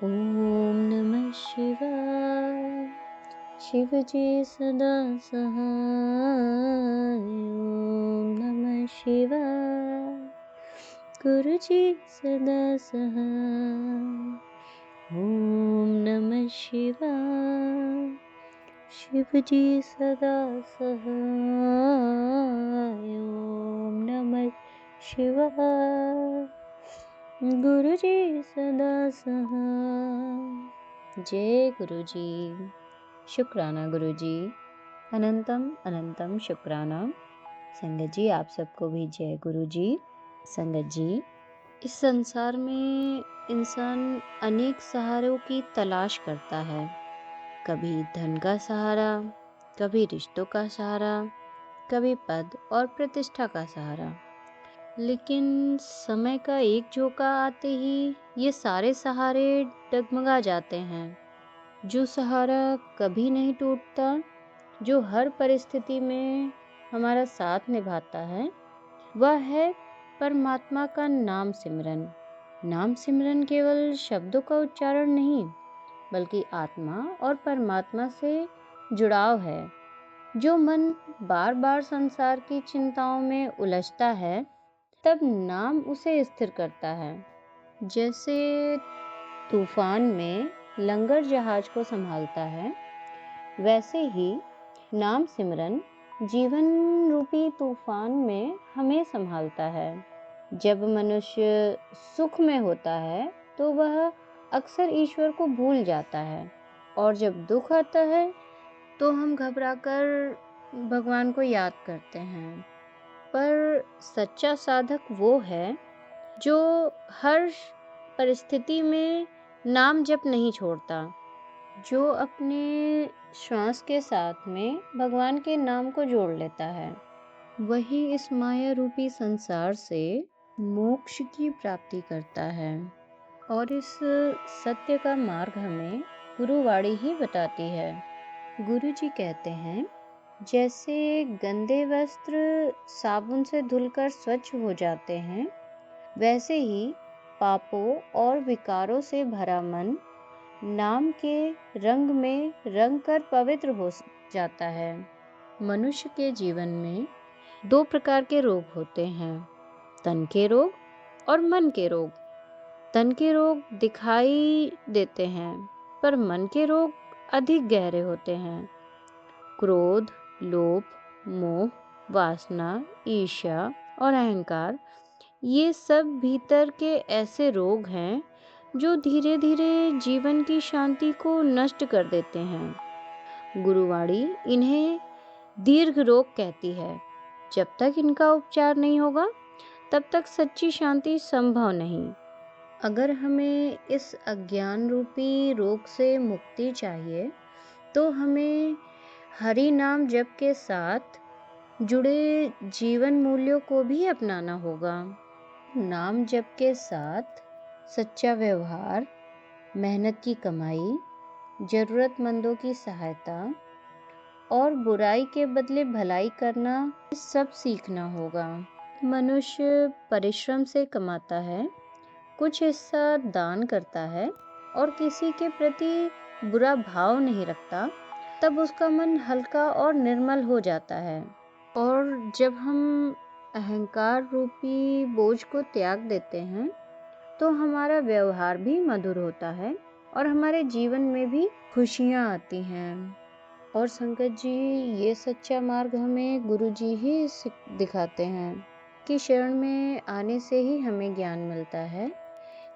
ओम नमः शिवाय। शिव जी सदा सहाय। ओम नमः शिवाय। गुरु जी सदा सहाय। ओम नमः शिवाय। शिव जी सदा सहाय। ओम नमः शिवाय। गुरु जी सदा सहाय। जय गुरु जी। शुक्राना गुरु जी। अनंतम अनंतम शुक्राना। संगत जी आप सबको भी जय गुरु जी। संगत जी, इस संसार में इंसान अनेक सहारों की तलाश करता है। कभी धन का सहारा, कभी रिश्तों का सहारा, कभी पद और प्रतिष्ठा का सहारा। लेकिन समय का एक झोंका आते ही ये सारे सहारे डगमगा जाते हैं। जो सहारा कभी नहीं टूटता, जो हर परिस्थिति में हमारा साथ निभाता है, वह है परमात्मा का नाम सिमरन। नाम सिमरन केवल शब्दों का उच्चारण नहीं, बल्कि आत्मा और परमात्मा से जुड़ाव है। जो मन बार बार संसार की चिंताओं में उलझता है, तब नाम उसे स्थिर करता है। जैसे तूफान में लंगर जहाज को संभालता है, वैसे ही नाम सिमरन जीवन रूपी तूफान में हमें संभालता है। जब मनुष्य सुख में होता है तो वह अक्सर ईश्वर को भूल जाता है, और जब दुख आता है तो हम घबराकर भगवान को याद करते हैं। पर सच्चा साधक वो है जो हर परिस्थिति में नाम जप नहीं छोड़ता, जो अपने श्वास के साथ में भगवान के नाम को जोड़ लेता है। वही इस माया रूपी संसार से मोक्ष की प्राप्ति करता है। और इस सत्य का मार्ग हमें गुरुवाणी ही बताती है। गुरु जी कहते हैं, जैसे गंदे वस्त्र साबुन से धुलकर स्वच्छ हो जाते हैं, वैसे ही पापों और विकारों से भरा मन नाम के रंग में रंग कर पवित्र हो जाता है। मनुष्य के जीवन में दो प्रकार के रोग होते हैं, तन के रोग और मन के रोग। तन के रोग दिखाई देते हैं, पर मन के रोग अधिक गहरे होते हैं। क्रोध, लोभ, मोह, वासना, ईर्ष्या और अहंकार, ये सब भीतर के ऐसे रोग हैं जो धीरे धीरे जीवन की शांति को नष्ट कर देते हैं। गुरुवाणी इन्हें दीर्घ रोग कहती है। जब तक इनका उपचार नहीं होगा, तब तक सच्ची शांति संभव नहीं। अगर हमें इस अज्ञान रूपी रोग से मुक्ति चाहिए, तो हमें हरि नाम जप के साथ जुड़े जीवन मूल्यों को भी अपनाना होगा। नाम जप के साथ सच्चा व्यवहार, मेहनत की कमाई, जरूरतमंदों की सहायता और बुराई के बदले भलाई करना, सब सीखना होगा। मनुष्य परिश्रम से कमाता है, कुछ हिस्सा दान करता है और किसी के प्रति बुरा भाव नहीं रखता, तब उसका मन हल्का और निर्मल हो जाता है। और जब हम अहंकार रूपी बोझ को त्याग देते हैं, तो हमारा व्यवहार भी मधुर होता है और हमारे जीवन में भी खुशियाँ आती हैं। और संगत जी, ये सच्चा मार्ग हमें गुरु जी ही दिखाते हैं कि शरण में आने से ही हमें ज्ञान मिलता है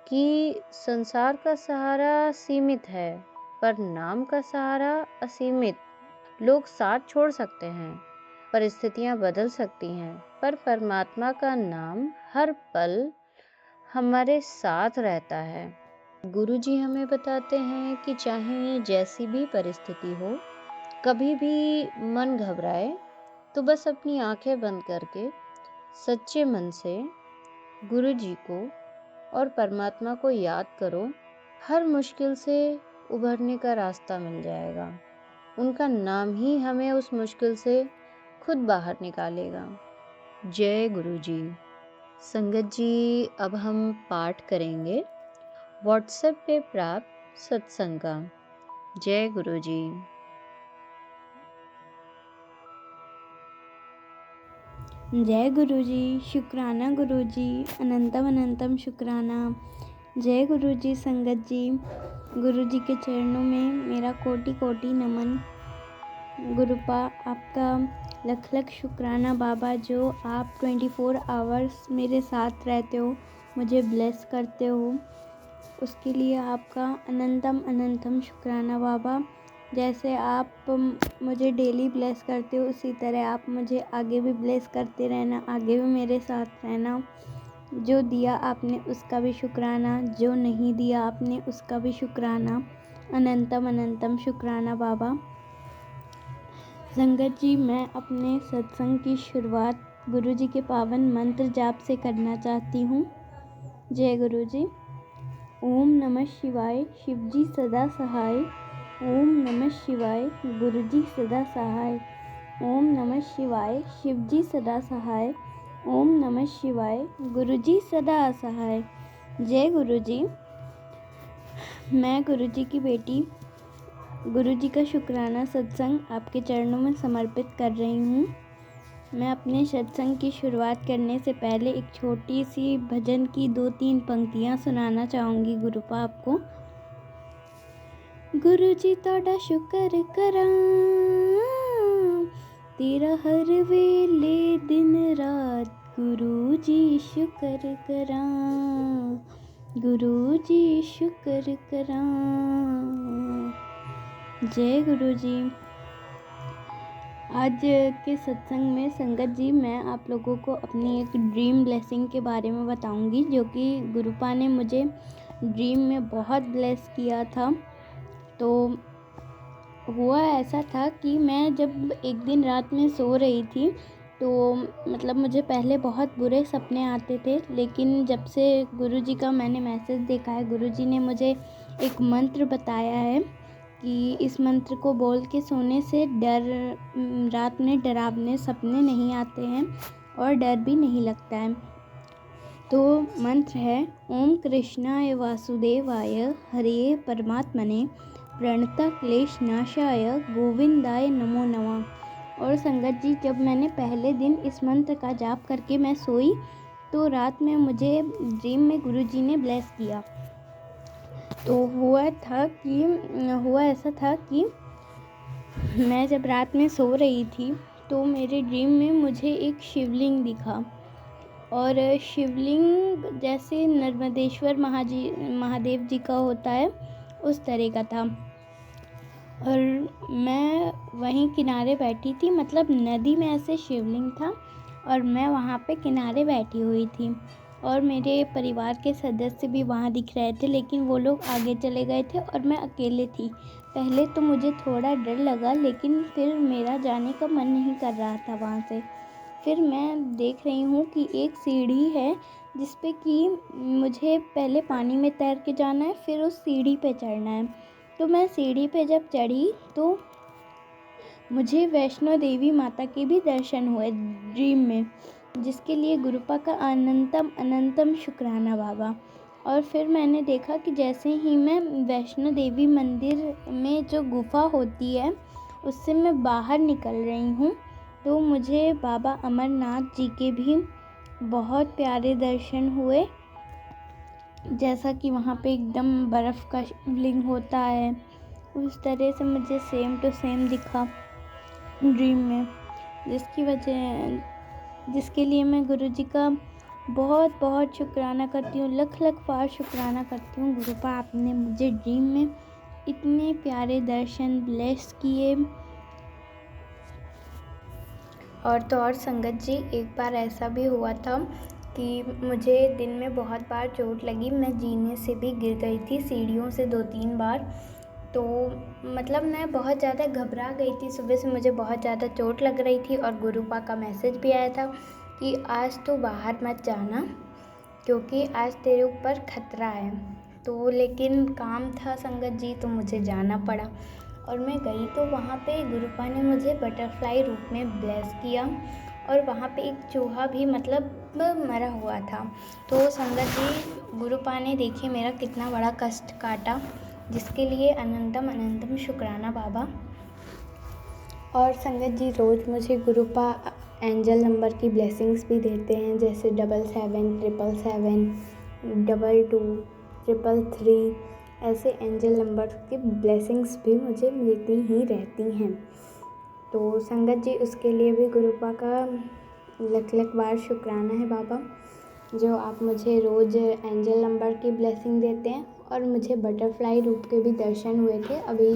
कि संसार का सहारा सीमित है, पर नाम का सहारा असीमित। लोग साथ छोड़ सकते हैं, परिस्थितियां बदल सकती हैं, पर परमात्मा का नाम हर पल हमारे साथ रहता है। गुरु जी हमें बताते हैं कि चाहे जैसी भी परिस्थिति हो, कभी भी मन घबराए तो बस अपनी आंखें बंद करके सच्चे मन से गुरु जी को और परमात्मा को याद करो। हर मुश्किल से उभरने का रास्ता मिल जाएगा। उनका नाम ही हमें उस मुश्किल से खुद बाहर निकालेगा। जय गुरु जी। संगत जी, अब हम पाठ करेंगे। व्हाट्सएप पे प्राप्त सत्संग का। जय गुरु जी। जय गुरु जी। शुक्राना गुरु जी। अनंतम अनंतम शुक्राना। जय गुरु जी। संगत जी, गुरु जी के चरणों में मेरा कोटि कोटि नमन। गुरुपा आपका लख लख शुक्राना बाबा, जो आप 24 आवर्स मेरे साथ रहते हो, मुझे ब्लेस करते हो, उसके लिए आपका अनंतम अनंतम शुक्राना बाबा। जैसे आप मुझे डेली ब्लेस करते हो, उसी तरह आप मुझे आगे भी ब्लेस करते रहना, आगे भी मेरे साथ रहना। जो दिया आपने उसका भी शुक्राना, जो नहीं दिया आपने उसका भी शुक्राना। अनंतम अनंतम शुक्राना बाबा। संगत जी, मैं अपने सत्संग की शुरुआत गुरु जी के पावन मंत्र जाप से करना चाहती हूँ। जय गुरु जी। ओम नमः शिवाय, शिवजी सदा सहाय। ओम नमः शिवाय, गुरुजी सदा सहाय। ओम नमः शिवाय, शिवजी सदा सहाय। ओम नमः शिवाय, गुरुजी सदा सहाय। जय गुरु जी। मैं गुरु जी की बेटी गुरु जी का शुक्राना सत्संग आपके चरणों में समर्पित कर रही हूँ। मैं अपने सत्संग की शुरुआत करने से पहले एक छोटी सी भजन की 2-3 पंक्तियाँ सुनाना चाहूँगी गुरुपा आपको। गुरु जी तोड़ा शुक्र करा, तेरा हर वेले दिन रात। गुरु जी शुक्र करा, गुरु जी शुक्र करा। जय गुरु जी। आज के सत्संग में संगत जी, मैं आप लोगों को अपनी एक ड्रीम ब्लेसिंग के बारे में बताऊंगी, जो कि गुरुपा ने मुझे ड्रीम में बहुत ब्लेस किया था। तो हुआ ऐसा था कि मैं जब एक दिन रात में सो रही थी, तो मतलब मुझे पहले बहुत बुरे सपने आते थे, लेकिन जब से गुरुजी का मैंने मैसेज देखा है, गुरुजी ने मुझे एक मंत्र बताया है कि इस मंत्र को बोल के सोने से रात में डरावने सपने नहीं आते हैं और डर भी नहीं लगता है। तो मंत्र है, ओम कृष्णाय वासुदेवाय हरे परमात्मने प्रणता क्लेश नाशाय गोविंदाय नमो नमः। और संगत जी, जब मैंने पहले दिन इस मंत्र का जाप करके मैं सोई, तो रात में मुझे ड्रीम में गुरुजी ने ब्लेस किया। तो हुआ ऐसा था कि मैं जब रात में सो रही थी, तो मेरे ड्रीम में मुझे एक शिवलिंग दिखा, और शिवलिंग जैसे नर्मदेश्वर महादेव जी का होता है, उस तरह का था। और मैं वहीं किनारे बैठी थी, मतलब नदी में ऐसे शिवलिंग था और मैं वहाँ पे किनारे बैठी हुई थी, और मेरे परिवार के सदस्य भी वहाँ दिख रहे थे, लेकिन वो लोग आगे चले गए थे और मैं अकेले थी। पहले तो मुझे थोड़ा डर लगा, लेकिन फिर मेरा जाने का मन नहीं कर रहा था वहाँ से। फिर मैं देख रही हूँ कि एक सीढ़ी है, जिस पे कि मुझे पहले पानी में तैर के जाना है, फिर उस सीढ़ी पे चढ़ना है। तो मैं सीढ़ी पे जब चढ़ी, तो मुझे वैष्णो देवी माता के भी दर्शन हुए ड्रीम में, जिसके लिए गुरुपा का अनंतम अनंतम शुक्राना बाबा। और फिर मैंने देखा कि जैसे ही मैं वैष्णो देवी मंदिर में जो गुफा होती है, उससे मैं बाहर निकल रही हूँ, तो मुझे बाबा अमरनाथ जी के भी बहुत प्यारे दर्शन हुए। जैसा कि वहाँ पे एकदम बर्फ़ का शिवलिंग होता है, उस तरह से मुझे सेम टू सेम दिखा ड्रीम में, जिसके लिए मैं गुरुजी का बहुत बहुत शुक्राना करती हूँ, लख लख बार शुक्राना करती हूँ। गुरुपा, आपने मुझे ड्रीम में इतने प्यारे दर्शन ब्लेस किए। और तो और संगत जी, एक बार ऐसा भी हुआ था कि मुझे दिन में बहुत बार चोट लगी। मैं जीने से भी गिर गई थी, सीढ़ियों से 2-3 बार। तो मतलब मैं बहुत ज़्यादा घबरा गई थी, सुबह से मुझे बहुत ज़्यादा चोट लग रही थी, और गुरुपा का मैसेज भी आया था कि आज तो बाहर मत जाना, क्योंकि आज तेरे ऊपर खतरा है। तो लेकिन काम था संगत जी, तो मुझे जाना पड़ा, और मैं गई तो वहाँ पे गुरुपा ने मुझे बटरफ्लाई रूप में ब्लेस किया। और वहाँ पे एक चूहा भी, मतलब सांप मरा हुआ था। तो संगत जी, गुरुपा ने देखिए मेरा कितना बड़ा कष्ट काटा, जिसके लिए अनंतम अनंतम शुक्राना बाबा। और संगत जी, रोज़ मुझे गुरुपा एंजल नंबर की ब्लेसिंग्स भी देते हैं, जैसे 77 777 22 333। ऐसे एंजल नंबर की ब्लेसिंग्स भी मुझे मिलती ही रहती हैं। तो संगत जी, उसके लिए भी गुरुपा का लख लख बार शुक्राना है बाबा, जो आप मुझे रोज़ एंजल नंबर की ब्लेसिंग देते हैं। और मुझे बटरफ्लाई रूप के भी दर्शन हुए थे अभी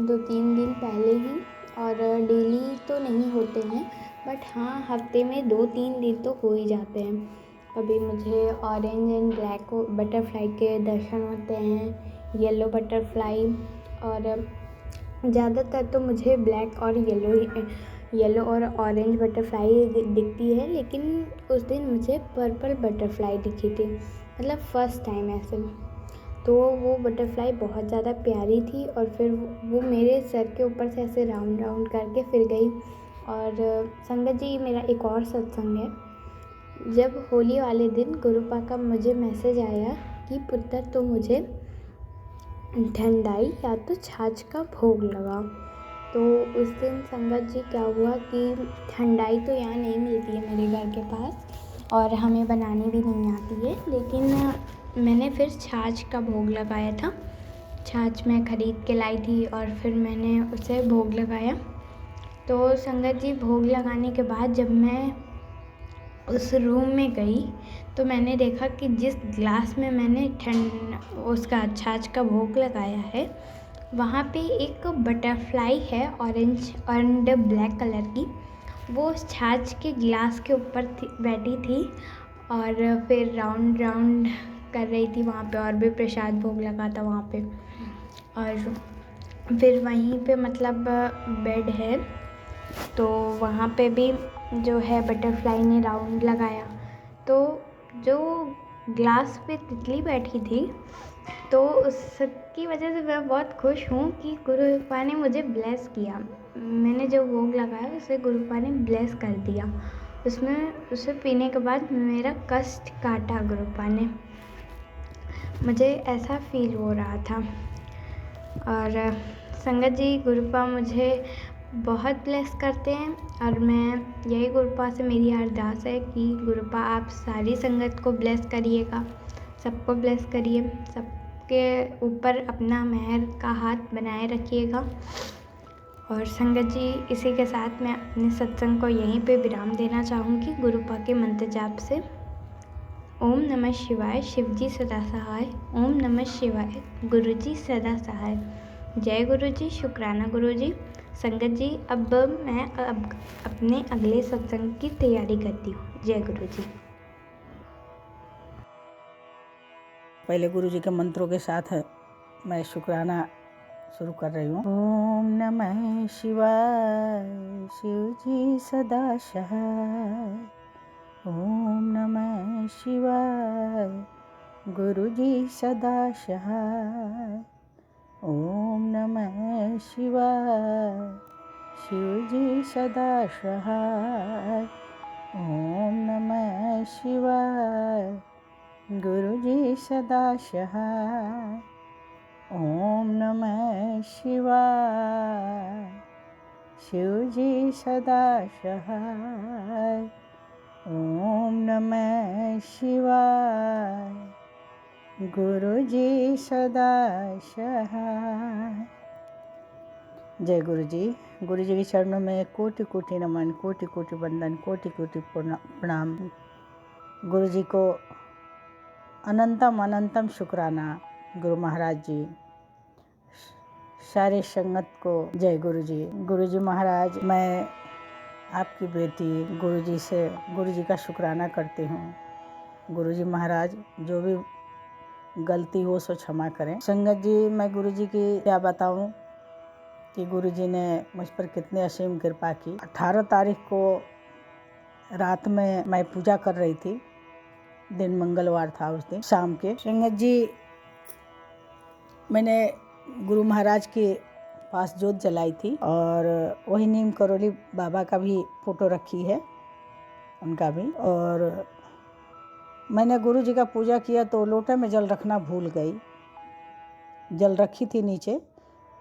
2-3 दिन पहले ही। और डेली तो नहीं होते हैं, बट हाँ, हफ्ते में 2-3 दिन तो हो ही जाते हैं। कभी मुझे ऑरेंज एंड ब्लैक बटरफ्लाई के दर्शन होते हैं, येलो बटरफ्लाई, और ज़्यादातर तो मुझे ब्लैक और येलो और ऑरेंज बटरफ्लाई दिखती है, लेकिन उस दिन मुझे पर्पल बटरफ्लाई दिखी थी, मतलब फ़र्स्ट टाइम ऐसे। तो वो बटरफ्लाई बहुत ज़्यादा प्यारी थी, और फिर वो मेरे सर के ऊपर से ऐसे राउंड राउंड करके फिर गई। और संगत जी, मेरा एक और सत्संग है। जब होली वाले दिन गुरुपा का मुझे मैसेज आया कि पुत्र तो मुझे ठंडाई या तो छाछ का भोग लगा। तो उस दिन संगत जी क्या हुआ कि ठंडाई तो यहाँ नहीं मिलती है मेरे घर के पास, और हमें बनानी भी नहीं आती है, लेकिन मैंने फिर छाछ का भोग लगाया था। छाछ मैं ख़रीद के लाई थी और फिर मैंने उसे भोग लगाया। तो संगत जी, भोग लगाने के बाद जब मैं उस रूम में गई तो मैंने देखा कि जिस ग्लास में मैंने उसका छाछ का भोग लगाया है, वहाँ पे एक बटरफ्लाई है ऑरेंज एंड ब्लैक कलर की। वो उस छाछ के ग्लास के ऊपर बैठी थी और फिर राउंड राउंड कर रही थी वहाँ पे, और भी प्रसाद भोग लगा था वहाँ पे। और फिर वहीं पे मतलब बेड है, तो वहाँ पे भी जो है बटरफ्लाई ने राउंड लगाया। तो जो ग्लास पे तितली बैठी थी, तो उसकी वजह से मैं बहुत खुश हूँ कि गुरुपा ने मुझे ब्लेस किया। मैंने जो भोग लगाया उसे गुरुपा ने ब्लेस कर दिया। उसे पीने के बाद मेरा कष्ट काटा गुरुपा ने, मुझे ऐसा फील हो रहा था। और संगत जी, गुरुपा मुझे बहुत ब्लेस करते हैं, और मैं यही गुरुपा से मेरी अरदास है कि गुरुपा आप सारी संगत को ब्लेस करिएगा, सबको ब्लेस करिए, सबके ऊपर अपना मेहर का हाथ बनाए रखिएगा। और संगत जी, इसी के साथ मैं अपने सत्संग को यहीं पे विराम देना चाहूँगी गुरुपा के मंत्र जाप से। ओम नमः शिवाय, शिवजी सदा सहाय। ओम नमः शिवाय, गुरुजी सदा सहाय। जय गुरुजी, शुक्राना गुरुजी। संगत जी, अब मैं अपने अगले सत्संग की तैयारी करती हूँ। जय गुरुजी। पहले गुरुजी के मंत्रों के साथ मैं शुक्राना शुरू कर रही हूँ। ओम नमः शिवाय, शिवजी सदा सहाय। ओम नमः शिवाय, गुरुजी सदा सहाय। ओम नमः शिवाय, शिवजी सदा सहाय। ओम नमः शिवाय, गुरुजी सदा सहाय। ओम नमः शिवाय, शिवजी सदा सहाय। ओम नमः शिवाय, गुरुजी सदा सहाय। जय गुरुजी। गुरुजी के चरणों में कोटि कोटि नमन, कोटि कोटि वंदन, कोटि कोटि प्रणाम। गुरुजी को अनंतम अनंतम शुक्राना। गुरु महाराज जी, सारे संगत को जय गुरुजी। गुरुजी महाराज, मैं आपकी बेटी गुरुजी का शुक्राना करती हूँ। गुरुजी महाराज, जो भी गलती हो सो क्षमा करें। संगत जी, मैं गुरुजी की क्या बताऊं कि गुरुजी ने मुझ पर कितनी असीम कृपा की। 18 तारीख को रात में मैं पूजा कर रही थी, दिन मंगलवार था उस दिन शाम के। संगत जी, मैंने गुरु महाराज के पास जोत जलाई थी, और वही नीम करोली बाबा का भी फोटो रखी है, उनका भी। और मैंने गुरु जी का पूजा किया तो लोटे में जल रखना भूल गई। जल रखी थी नीचे,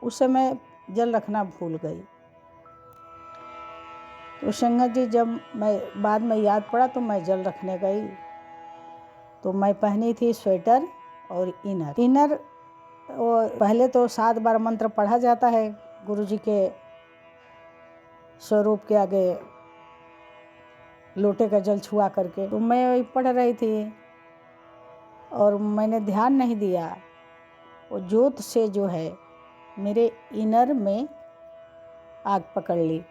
उस समय जल रखना भूल गई। तो संगत जी जब मैं बाद में याद पड़ा तो मैं जल रखने गई, तो मैं पहनी थी स्वेटर और इनर। वो पहले तो 7 बार मंत्र पढ़ा जाता है गुरु जी के स्वरूप के आगे लोटे का जल छुआ करके। तो मैं वही पढ़ रही थी और मैंने ध्यान नहीं दिया, वो जोत से जो है मेरे इनर में आग पकड़ ली,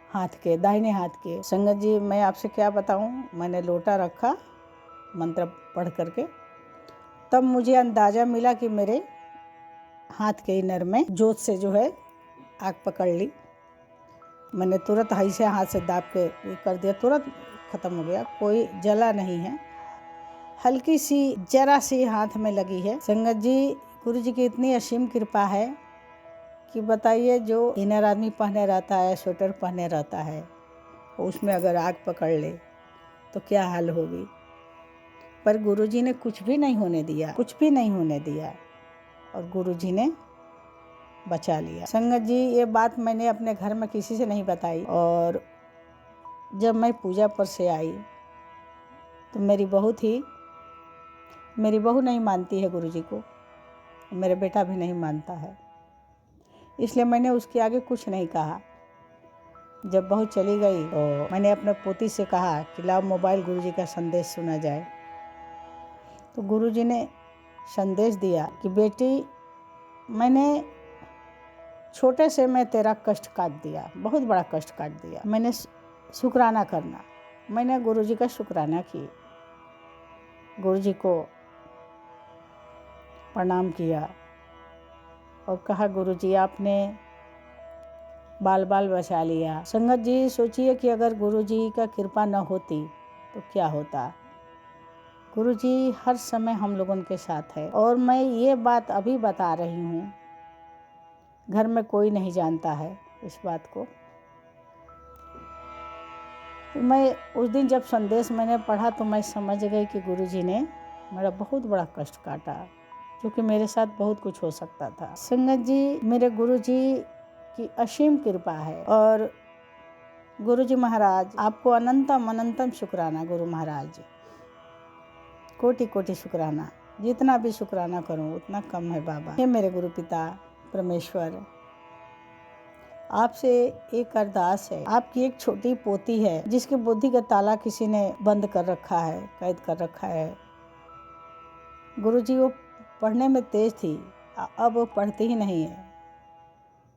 हाथ के दाहिने हाथ के। संगत जी मैं आपसे क्या बताऊं, मैंने लोटा रखा मंत्र पढ़ करके, तब मुझे अंदाज़ा मिला कि मेरे हाथ के इनर में जोत से जो है आग पकड़ ली। मैंने तुरंत ऐसे हाथ से दाब के ये कर दिया, तुरंत ख़त्म हो गया, कोई जला नहीं है। हल्की सी जरा सी हाथ में लगी है। संगत जी गुरु जी की इतनी असीम कृपा है कि बताइए, जो इनर आदमी पहने रहता है, स्वेटर पहने रहता है, उसमें अगर आग पकड़ ले तो क्या हाल होगी। पर गुरुजी ने कुछ भी नहीं होने दिया, कुछ भी नहीं होने दिया, और गुरुजी ने बचा लिया। संगत जी ये बात मैंने अपने घर में किसी से नहीं बताई, और जब मैं पूजा पर से आई तो मेरी बहू नहीं मानती है गुरुजी को, मेरा बेटा भी नहीं मानता है, इसलिए मैंने उसके आगे कुछ नहीं कहा। जब बहू चली गई तो मैंने अपने पोती से कहा कि लाओ मोबाइल, गुरुजी का संदेश सुना जाए। तो गुरुजी ने संदेश दिया कि बेटी, मैंने छोटे से मैं तेरा कष्ट काट दिया, बहुत बड़ा कष्ट काट दिया। मैंने शुक्राना करना, मैंने गुरुजी का शुक्राना की, गुरुजी को प्रणाम किया और कहा गुरुजी आपने बाल बाल बचा लिया। संगत जी सोचिए कि अगर गुरुजी का कृपा न होती तो क्या होता। गुरुजी हर समय हम लोगों के साथ है, और मैं ये बात अभी बता रही हूँ, घर में कोई नहीं जानता है इस बात को। तो मैं उस दिन जब संदेश मैंने पढ़ा तो मैं समझ गई कि गुरुजी ने मेरा बहुत बड़ा कष्ट काटा, क्योंकि मेरे साथ बहुत कुछ हो सकता था। संगत जी मेरे गुरुजी की असीम कृपा है, और गुरुजी महाराज आपको अनंतम अनंतम शुक्राना। गुरु महाराज जी कोटि कोटि शुक्राना, जितना भी शुक्राना करूं उतना कम है बाबा। हे मेरे गुरु पिता परमेश्वर, आपसे एक अरदास है। आपकी एक छोटी पोती है जिसकी बुद्धि का ताला किसी ने बंद कर रखा है, कैद कर रखा है। गुरुजी वो पढ़ने में तेज थी, अब वो पढ़ती ही नहीं है,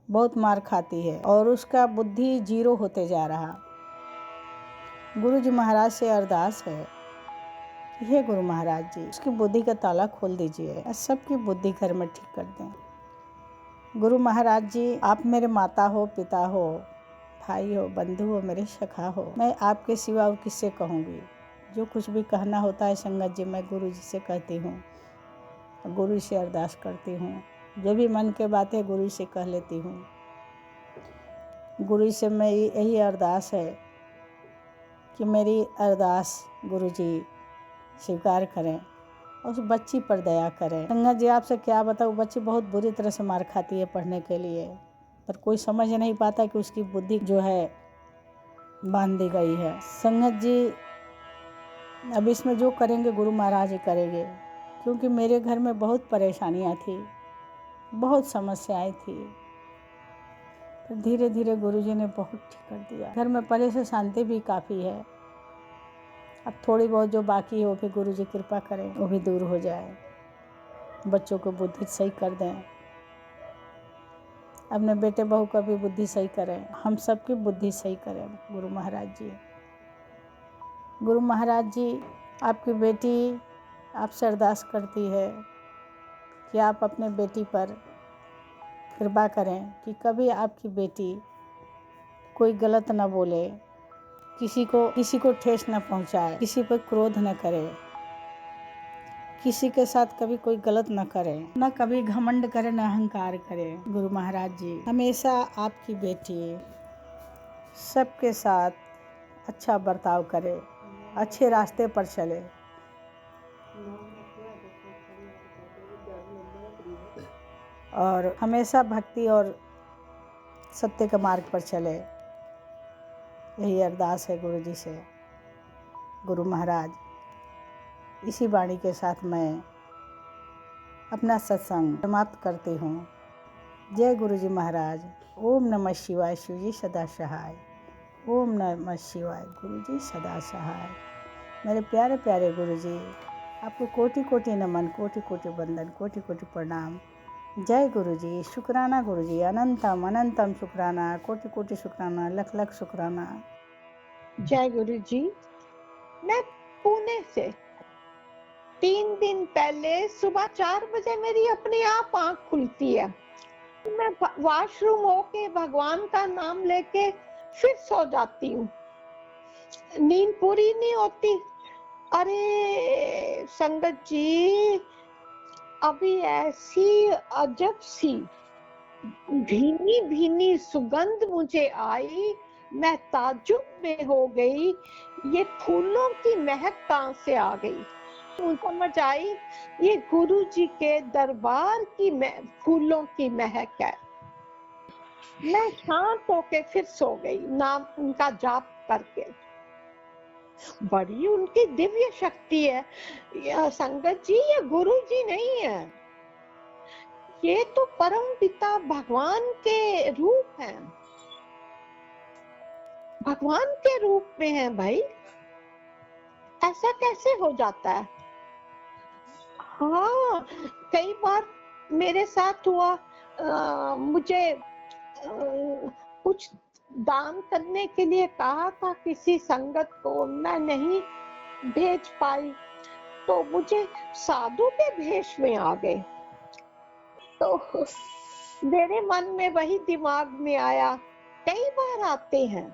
बहुत मार खाती है और उसका बुद्धि 0 होते जा रहा। गुरुजी महाराज से अरदास है, हे गुरु महाराज जी उसकी बुद्धि का ताला खोल दीजिए, सबकी बुद्धि घर में ठीक कर दें। गुरु महाराज जी आप मेरे माता हो, पिता हो, भाई हो, बंधु हो, मेरे सखा हो, मैं आपके सिवा और किससे कहूँगी। जो कुछ भी कहना होता है संगत जी मैं गुरु जी से कहती हूँ, गुरु से अरदास करती हूँ, जो भी मन के बातें गुरु से कह लेती हूँ। गुरु से मैं यही अरदास है कि मेरी अरदास गुरु जी स्वीकार करें और उस बच्ची पर दया करें। संगत जी आपसे क्या बताऊँ, बच्ची बहुत बुरी तरह से मार खाती है पढ़ने के लिए, पर कोई समझ नहीं पाता कि उसकी बुद्धि जो है बांध दी गई है। संगत जी अब इसमें जो करेंगे गुरु महाराज ही करेंगे, क्योंकि मेरे घर में बहुत परेशानियाँ थी, बहुत समस्याएं थी, तो धीरे धीरे गुरुजी ने बहुत ठीक कर दिया। घर में पहले से शांति भी काफ़ी है, अब थोड़ी बहुत जो बाकी है वो भी गुरुजी कृपा करें वो भी दूर हो जाए, बच्चों को बुद्धि सही कर दें, अपने बेटे बहू का भी बुद्धि सही करें, हम सबकी बुद्धि सही करें। गुरु महाराज जी, गुरु महाराज जी आपकी बेटी आपसे अरदास करती है कि आप अपने बेटी पर कृपा करें कि कभी आपकी बेटी कोई गलत न बोले, किसी को ठेस न पहुंचाए, किसी पर क्रोध न करे, किसी के साथ कभी कोई गलत न करे, न कभी घमंड करे, न अहंकार करे। गुरु महाराज जी हमेशा आपकी बेटी सबके साथ अच्छा बर्ताव करे, अच्छे रास्ते पर चले और हमेशा भक्ति और सत्य के मार्ग पर चले। यही अरदास है गुरु जी से। गुरु महाराज, इसी वाणी के साथ मैं अपना सत्संग समाप्त करती हूँ। जय गुरु जी महाराज। ओम नमः शिवाय। शिव जी सदा सहाय। ओम नमः शिवाय। गुरु जी सदा सहाय। मेरे प्यारे प्यारे गुरु जी, आपको कोटि कोटि नमन, कोटि कोटि वंदन, कोटि कोटि प्रणाम। जय गुरु जी। शुक्राना गुरु जी, अनंतम अनंतम शुक्राना, कोटि कोटि शुक्राना, लख लख शुक्राना। जय गुरु जी। मैं पुणे से 3 दिन पहले सुबह 4 बजे मेरी अपने आप आंख खुलती है। मैं वॉशरूम होके भगवान का नाम लेके फिर सो जाती हूँ। नींद पूरी नहीं होती। अरे संगत जी, अभी ऐसी अजब सी भीनी भीनी सुगंध मुझे आई। मैं ताज्जुब में हो गई, ये फूलों की महक कहाँ से आ गई। मुझे समझ आई ये गुरु जी के दरबार की फूलों की महक है। मैं शांत होके फिर सो गई, नाम उनका जाप करके। बड़ी उनकी दिव्य शक्ति है। संगत जी, ये गुरु जी नहीं है, ये तो परम पिता भगवान के रूप हैं। भगवान के रूप में है भाई। ऐसा कैसे हो जाता है? हाँ, कई बार मेरे साथ हुआ। मुझे कुछ दान करने के लिए कहा था किसी संगत को, मैं नहीं भेज पाई, तो मुझे साधु के भेष में आ गए। तो मेरे मन में वही दिमाग में आया, कई बार आते हैं,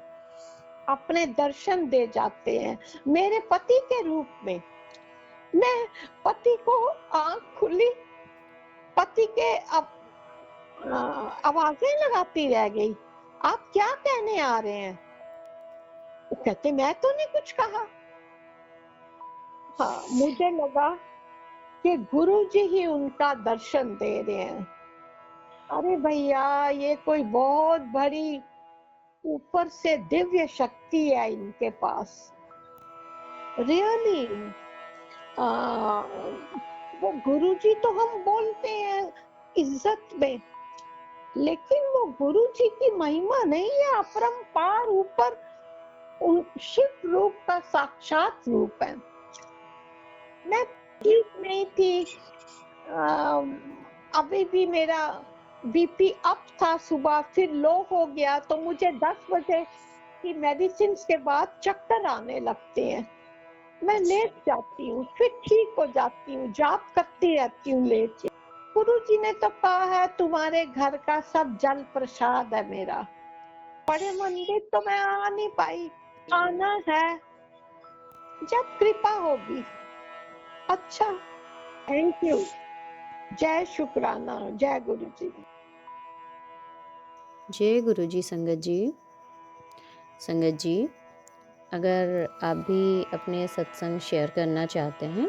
अपने दर्शन दे जाते हैं मेरे पति के रूप में। मैं पति को आंख खुली, पति के आवाजें लगाती रह गई, आप क्या कहने आ रहे हैं? वो कहते मैं तो नहीं कुछ कहा। हाँ, मुझे लगा कि गुरु जी ही उनका दर्शन दे रहे हैं। अरे भैया, ये कोई बहुत बड़ी ऊपर से दिव्य शक्ति है इनके पास। रियली वो गुरु जी तो हम बोलते हैं इज्जत में, लेकिन वो गुरु जी की महिमा नहीं है, अपरंपार ऊपर उन शिव रूप का साक्षात रूप है। मैं ठीक नहीं थी, अभी भी मेरा बीपी अप था, सुबह फिर लो हो गया, तो मुझे 10 बजे की मेडिसिन के बाद चक्कर आने लगते हैं। मैं लेट जाती हूँ, फिर ठीक हो जाती हूँ, जाप करती रहती हूँ लेट के। गुरु जी ने तो कहा है तुम्हारे घर का सब जल प्रसाद है मेरा। बड़े मंदिर तो मैं आ नहीं पाई, आना है जब कृपा होगी। अच्छा, थैंक यू। जय शुक्राना। जय गुरु जी। जय गुरु जी। संगत जी, संगत जी, अगर आप भी अपने सत्संग शेयर करना चाहते हैं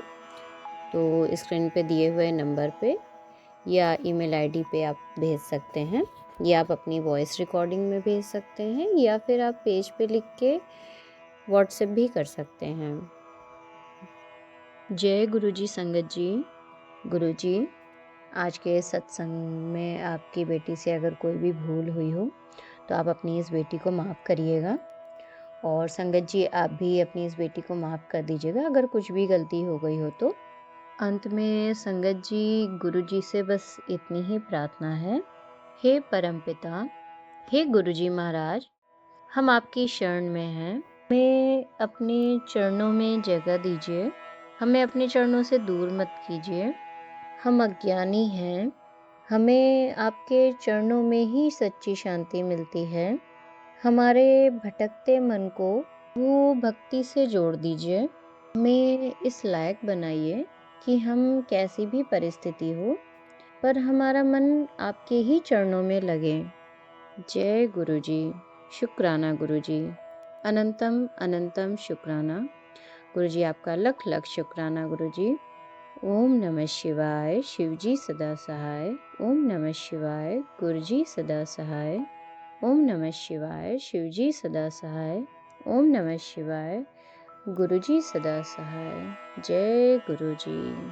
तो स्क्रीन पे दिए हुए नंबर पे या ईमेल आईडी पे आप भेज सकते हैं, या आप अपनी वॉइस रिकॉर्डिंग में भेज सकते हैं, या फिर आप पेज पे लिख के व्हाट्सएप भी कर सकते हैं। जय गुरु जी। संगत जी, गुरु जी, आज के सत्संग में आपकी बेटी से अगर कोई भी भूल हुई हो तो आप अपनी इस बेटी को माफ़ करिएगा, और संगत जी आप भी अपनी इस बेटी को माफ़ कर दीजिएगा अगर कुछ भी गलती हो गई हो तो। अंत में संगत जी, गुरु जी से बस इतनी ही प्रार्थना है, हे परमपिता, हे गुरु जी महाराज, हम आपकी शरण में हैं, हमें अपने चरणों में जगह दीजिए, हमें अपने चरणों से दूर मत कीजिए। हम अज्ञानी हैं, हमें आपके चरणों में ही सच्ची शांति मिलती है। हमारे भटकते मन को वो भक्ति से जोड़ दीजिए, हमें इस लायक बनाइए कि हम कैसी भी परिस्थिति हो पर हमारा मन आपके ही चरणों में लगे। जय गुरु जी। शुक्राना गुरु जी। अनंतम अनंतम शुक्राना। गुरुजी आपका लख लख शुक्राना गुरुजी। ओम नमः शिवाय। शिवजी सदा सहाय। ओम नमः शिवाय। गुरुजी सदा सहाय। ओम नमः शिवाय। शिवजी सदा सहाय। ओम नमः शिवाय। गुरुजी सदा सहाय। जय गुरुजी।